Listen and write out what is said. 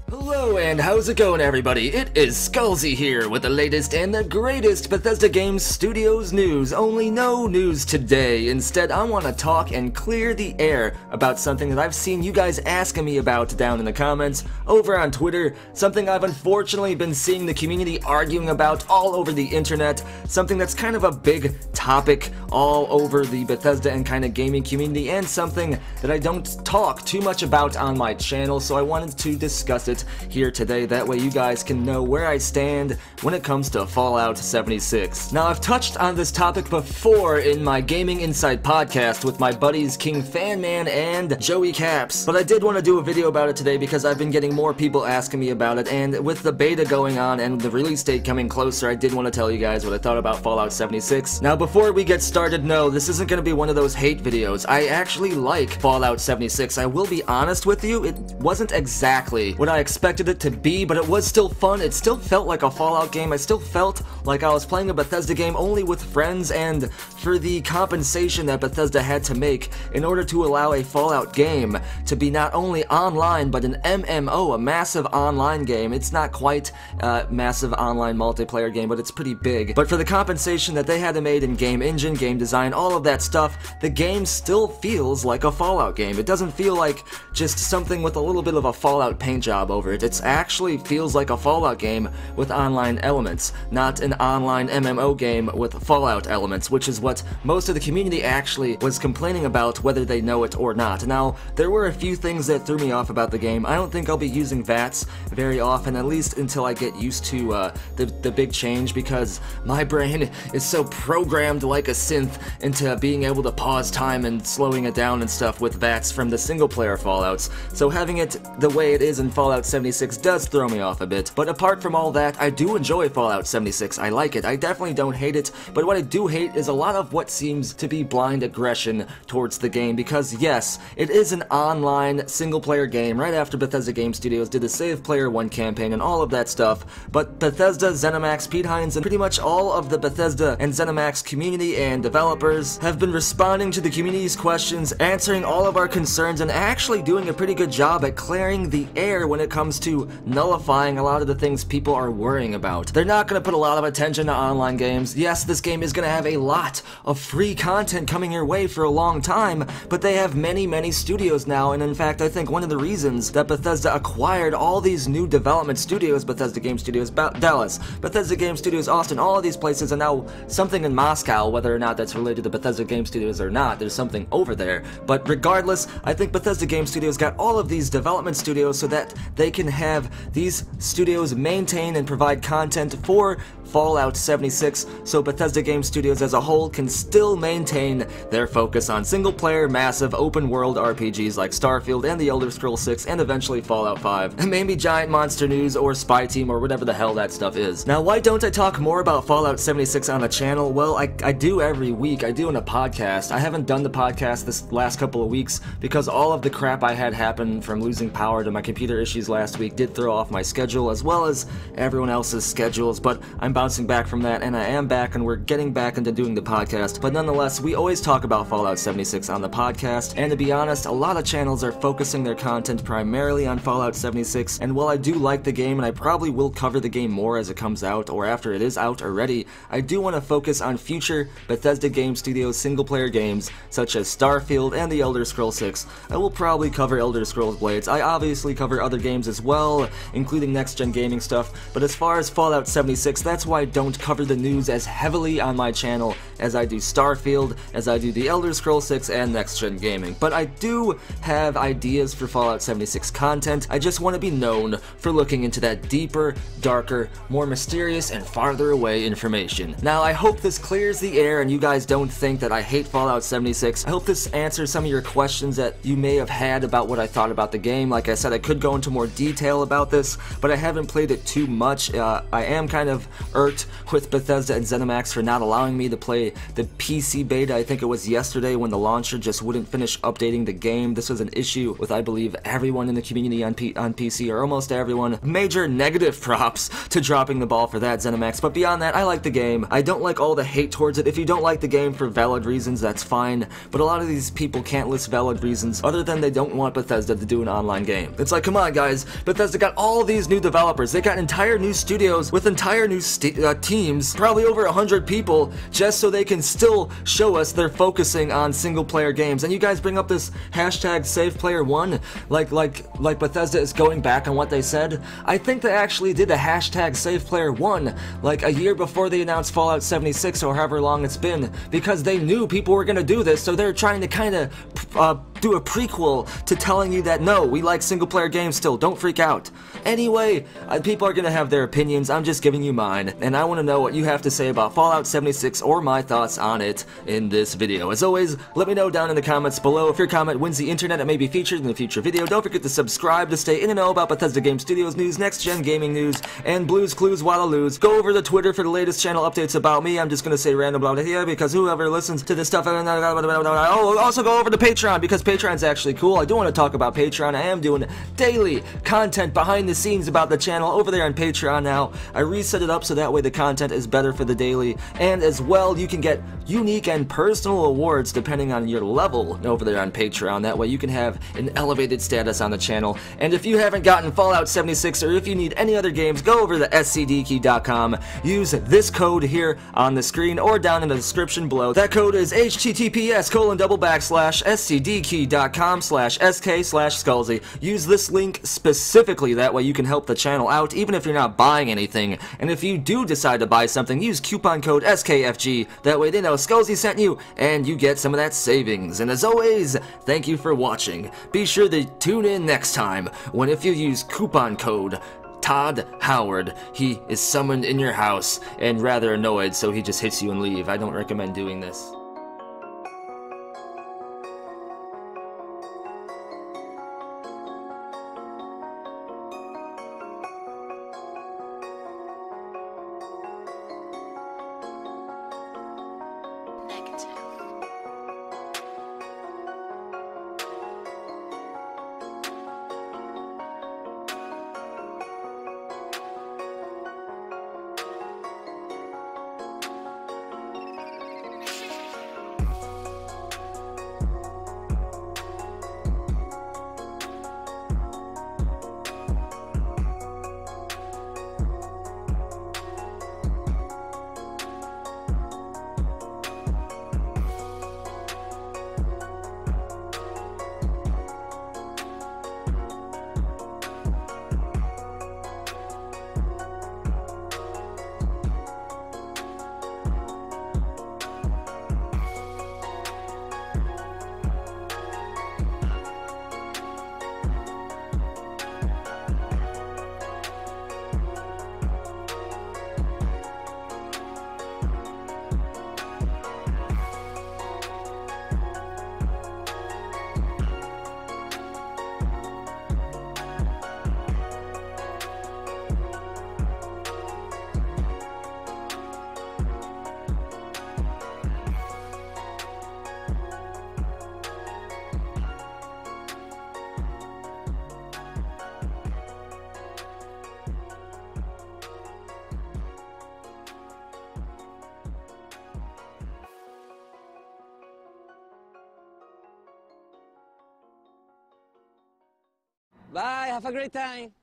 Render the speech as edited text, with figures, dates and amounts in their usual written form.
Hello and how's it going, everybody? It is Skullzi here with the latest and the greatest Bethesda Games Studios news. Only no news today. Instead, I want to talk and clear the air about something that I've seen you guys asking me about down in the comments, over on Twitter, something I've unfortunately been seeing the community arguing about all over the internet, something that's kind of a big topic all over the Bethesda and kind of gaming community, and something that I don't talk too much about on my channel, so I wanted to discuss it here today. That way you guys can know where I stand when it comes to Fallout 76. Now, I've touched on this topic before in my Gaming Insight podcast with my buddies King Fanman and Joey Caps, but I did want to do a video about it today because I've been getting more people asking me about it, and with the beta going on and the release date coming closer, I did want to tell you guys what I thought about Fallout 76. Now, before we get started, no, this isn't going to be one of those hate videos. I actually like Fallout 76. I will be honest with you, it wasn't exactly what I expected it to be, but it was still fun. It still felt like a Fallout game. I still felt like I was playing a Bethesda game only with friends, and for the compensation that Bethesda had to make in order to allow a Fallout game to be not only online, but an MMO, a massive online game. It's not quite a massive online multiplayer game, but it's pretty big. But for the compensation that they had to make in game engine, game design, all of that stuff, the game still feels like a Fallout game. It doesn't feel like just something with a little bit of a Fallout paint job over it. It actually feels like a Fallout game with online elements, not an online MMO game with Fallout elements, which is what most of the community actually was complaining about, whether they know it or not. Now, there were a few things that threw me off about the game. I don't think I'll be using VATS very often, at least until I get used to the big change, because my brain is so programmed like a synth into being able to pause time and slowing it down and stuff with VATS from the single-player Fallouts, so having it the way it is in Fallout 76 does throw me off a bit. But apart from all that, I do enjoy Fallout 76. I like it. I definitely don't hate it, but what I do hate is a lot of what seems to be blind aggression towards the game, because yes, it is an online single-player game right after Bethesda Game Studios did the Save Player 1 campaign and all of that stuff, but Bethesda, ZeniMax, Pete Hines, and pretty much all of the Bethesda and ZeniMax community and developers have been responding to the community's questions, answering all of our concerns, and actually doing a pretty good job at clearing the air when it comes to nullifying a lot of the things people are worrying about. They're not going to put a lot of attention to online games. Yes, this game is going to have a lot of free content coming your way for a long time, but they have many studios now, and in fact, I think one of the reasons that Bethesda acquired all these new development studios, Bethesda Game Studios Dallas, Bethesda Game Studios Austin, all of these places, and now something in Moscow, whether or not that's related to Bethesda Game Studios or not, there's something over there. But regardless, I think Bethesda Game Studios got all of these development studios so that they can have these studios maintain and provide content for Fallout 76, so Bethesda Game Studios as a whole can still maintain their focus on single-player, massive, open-world RPGs like Starfield and The Elder Scrolls 6 and eventually Fallout 5, and maybe Giant Monster News or Spy Team or whatever the hell that stuff is. Now, why don't I talk more about Fallout 76 on the channel? Well, I do every week. I do in a podcast. I haven't done the podcast this last couple of weeks because all of the crap I had happen from losing power to my computer issues last week did throw off my schedule as well as everyone else's schedules, but I'm bouncing back from that, and I am back, and we're getting back into doing the podcast. But nonetheless, we always talk about Fallout 76 on the podcast, and to be honest, a lot of channels are focusing their content primarily on Fallout 76, and while I do like the game, and I probably will cover the game more as it comes out, or after it is out already, I do want to focus on future Bethesda Game Studios single-player games, such as Starfield and The Elder Scrolls 6. I will probably cover Elder Scrolls Blades. I obviously cover other games as well, including next-gen gaming stuff, but as far as Fallout 76, that's why I don't cover the news as heavily on my channel as I do Starfield, as I do The Elder Scrolls 6 and next-gen gaming. But I do have ideas for Fallout 76 content. I just want to be known for looking into that deeper, darker, more mysterious, and farther away information. Now, I hope this clears the air and you guys don't think that I hate Fallout 76. I hope this answers some of your questions that you may have had about what I thought about the game. Like I said, I could go into more detail about this, but I haven't played it too much. I am kind of irked with Bethesda and ZeniMax for not allowing me to play yesterday. The PC beta, I think it was yesterday, when the launcher just wouldn't finish updating the game. This was an issue with, I believe, everyone in the community on PC, or almost everyone. Major negative props to dropping the ball for that, ZeniMax. But beyond that, I like the game. I don't like all the hate towards it. If you don't like the game for valid reasons, that's fine. But a lot of these people can't list valid reasons other than they don't want Bethesda to do an online game. It's like, come on, guys. Bethesda got all these new developers. They got entire new studios with entire new teams, probably over 100 people, just so they can still show us they're focusing on single-player games. And you guys bring up this hashtag SavePlayer1, like Bethesda is going back on what they said. I think they actually did a hashtag SavePlayer1 like a year before they announced Fallout 76 or however long it's been, because they knew people were gonna do this, so they're trying to kind of do a prequel to telling you that no, we like single-player games still, don't freak out. Anyway, people are gonna have their opinions, I'm just giving you mine, and I want to know what you have to say about Fallout 76 or my thoughts on it in this video. As always, let me know down in the comments below. If your comment wins the internet, it may be featured in a future video. Don't forget to subscribe to stay in and know about Bethesda Game Studios news, next-gen gaming news, and Blues Clues while I lose. Go over to Twitter for the latest channel updates about me. I'm just gonna say random blah blah here because whoever listens to this stuff, also go over to Patreon because Patreon's actually cool. I do want to talk about Patreon. I am doing daily content behind the scenes about the channel over there on Patreon now. I reset it up so that way the content is better for the daily, and as well you can get unique and personal awards depending on your level over there on Patreon. That way you can have an elevated status on the channel. And if you haven't gotten Fallout 76 or if you need any other games, go over to scdkey.com. Use this code here on the screen or down in the description below. That code is https://scdkey.com/sk/Skullzi. Use this link specifically, that way you can help the channel out even if you're not buying anything. And if you do decide to buy something, use coupon code SKFG. That way they know Skullzi sent you and you get some of that savings. And as always, thank you for watching. Be sure to tune in next time when if you use coupon code Todd Howard, he is summoned in your house and rather annoyed, so he just hits you and leave. I don't recommend doing this. Bye, have a great time.